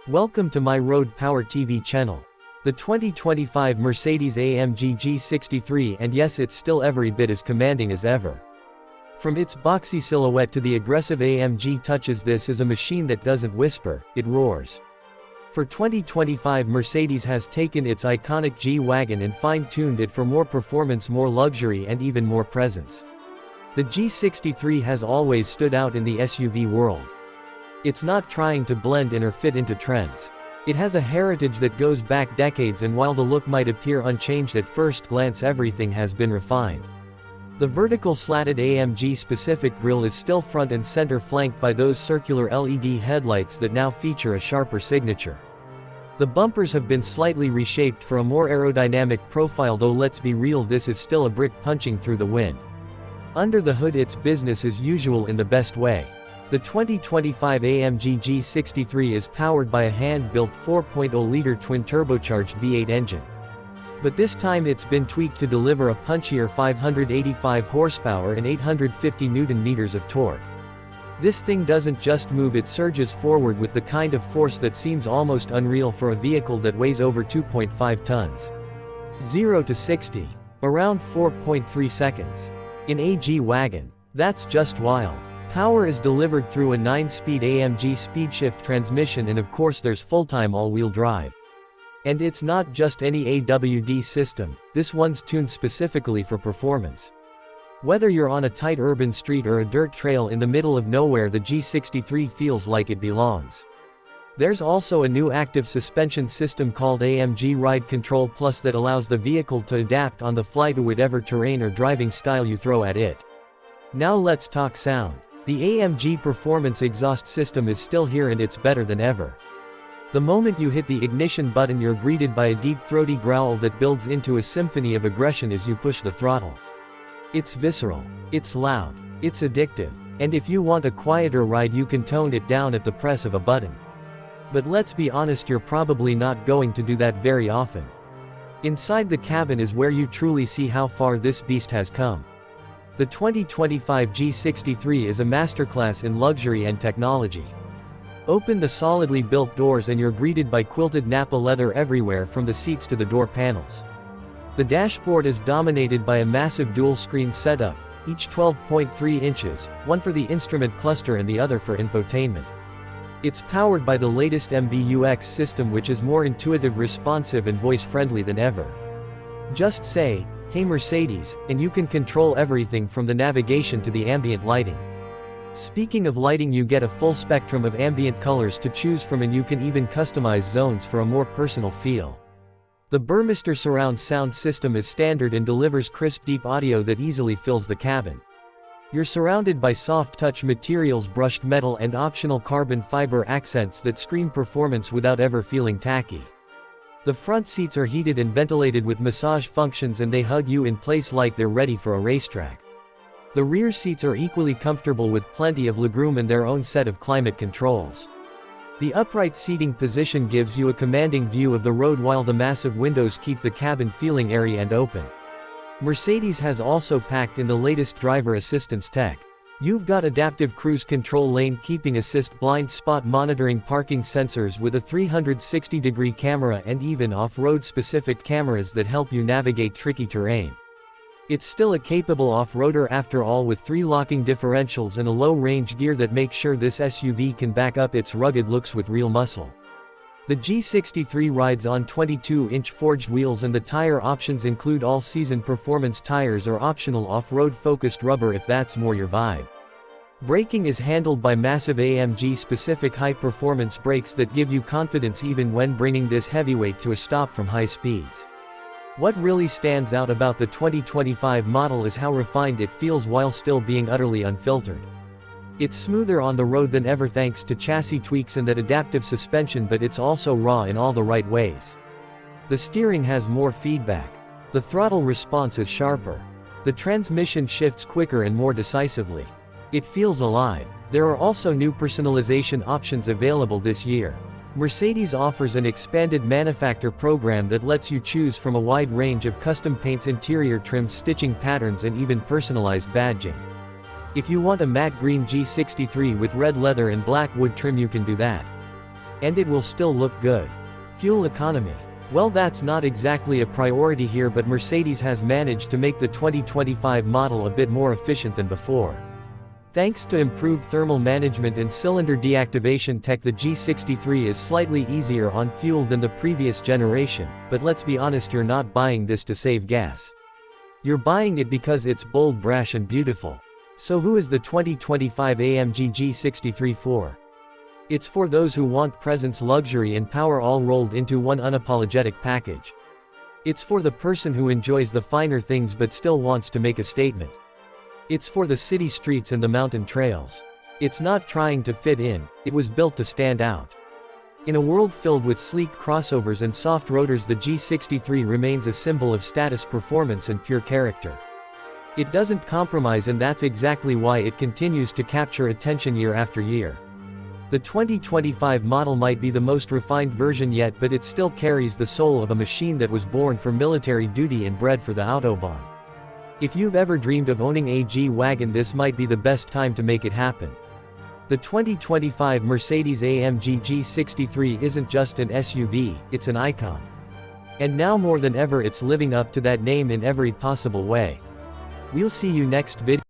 Welcome to my Road Power TV channel. The 2025 Mercedes-AMG G63, and yes, it's still every bit as commanding as ever. From its boxy silhouette to the aggressive AMG touches, this is a machine that doesn't whisper, it roars. For 2025, Mercedes has taken its iconic G-Wagon and fine-tuned it for more performance, more luxury, and even more presence. The G63 has always stood out in the SUV world. It's not trying to blend in or fit into trends. It has a heritage that goes back decades, and while the look might appear unchanged at first glance, everything has been refined. The vertical slatted AMG-specific grille is still front and center, flanked by those circular LED headlights that now feature a sharper signature. The bumpers have been slightly reshaped for a more aerodynamic profile, though let's be real, this is still a brick punching through the wind. Under the hood, it's business as usual in the best way. The 2025 AMG G63 is powered by a hand-built 4.0-liter twin-turbocharged V8 engine. But this time it's been tweaked to deliver a punchier 585 horsepower and 850 Nm of torque. This thing doesn't just move, it surges forward with the kind of force that seems almost unreal for a vehicle that weighs over 2.5 tons. 0 to 60. Around 4.3 seconds. In a G-Wagon. That's just wild. Power is delivered through a 9-speed AMG speed-shift transmission, and of course there's full-time all-wheel drive. And it's not just any AWD system, this one's tuned specifically for performance. Whether you're on a tight urban street or a dirt trail in the middle of nowhere, the G63 feels like it belongs. There's also a new active suspension system called AMG Ride Control Plus that allows the vehicle to adapt on the fly to whatever terrain or driving style you throw at it. Now let's talk sound. The AMG Performance exhaust system is still here, and it's better than ever. The moment you hit the ignition button, you're greeted by a deep throaty growl that builds into a symphony of aggression as you push the throttle. It's visceral, it's loud, it's addictive, and if you want a quieter ride you can tone it down at the press of a button. But let's be honest, you're probably not going to do that very often. Inside the cabin is where you truly see how far this beast has come. The 2025 G63 is a masterclass in luxury and technology. Open the solidly built doors and you're greeted by quilted Nappa leather everywhere, from the seats to the door panels. The dashboard is dominated by a massive dual-screen setup, each 12.3 inches, one for the instrument cluster and the other for infotainment. It's powered by the latest MBUX system, which is more intuitive, responsive, and voice-friendly than ever. Just say, "Hey Mercedes," and you can control everything from the navigation to the ambient lighting. Speaking of lighting, you get a full spectrum of ambient colors to choose from, and you can even customize zones for a more personal feel. The Burmester surround sound system is standard and delivers crisp, deep audio that easily fills the cabin. You're surrounded by soft touch materials, brushed metal, and optional carbon fiber accents that scream performance without ever feeling tacky. The front seats are heated and ventilated with massage functions, and they hug you in place like they're ready for a racetrack. The rear seats are equally comfortable with plenty of legroom and their own set of climate controls. The upright seating position gives you a commanding view of the road, while the massive windows keep the cabin feeling airy and open. Mercedes has also packed in the latest driver assistance tech. You've got adaptive cruise control, lane keeping assist, blind spot monitoring, parking sensors with a 360-degree camera, and even off-road specific cameras that help you navigate tricky terrain. It's still a capable off-roader after all, with 3 locking differentials and a low-range gear that makes sure this SUV can back up its rugged looks with real muscle. The G63 rides on 22-inch forged wheels, and the tire options include all-season performance tires or optional off-road focused rubber if that's more your vibe. Braking is handled by massive AMG-specific high-performance brakes that give you confidence even when bringing this heavyweight to a stop from high speeds. What really stands out about the 2025 model is how refined it feels while still being utterly unfiltered. It's smoother on the road than ever thanks to chassis tweaks and that adaptive suspension, but it's also raw in all the right ways. The steering has more feedback. The throttle response is sharper. The transmission shifts quicker and more decisively. It feels alive. There are also new personalization options available this year. Mercedes offers an expanded manufacturer program that lets you choose from a wide range of custom paints, interior trims, stitching patterns, and even personalized badging. If you want a matte green G63 with red leather and black wood trim, you can do that. And it will still look good. Fuel economy. Well, that's not exactly a priority here, but Mercedes has managed to make the 2025 model a bit more efficient than before. Thanks to improved thermal management and cylinder deactivation tech, the G63 is slightly easier on fuel than the previous generation, but let's be honest, you're not buying this to save gas. You're buying it because it's bold, brash and beautiful. So who is the 2025 AMG G63 for? It's for those who want presence, luxury and power all rolled into one unapologetic package. It's for the person who enjoys the finer things but still wants to make a statement. It's for the city streets and the mountain trails. It's not trying to fit in, it was built to stand out. In a world filled with sleek crossovers and soft rotors, the G63 remains a symbol of status, performance and pure character. It doesn't compromise, and that's exactly why it continues to capture attention year after year. The 2025 model might be the most refined version yet, but it still carries the soul of a machine that was born for military duty and bred for the Autobahn. If you've ever dreamed of owning a G-Wagon, this might be the best time to make it happen. The 2025 Mercedes-AMG G63 isn't just an SUV, it's an icon. And now more than ever, it's living up to that name in every possible way. We'll see you next video.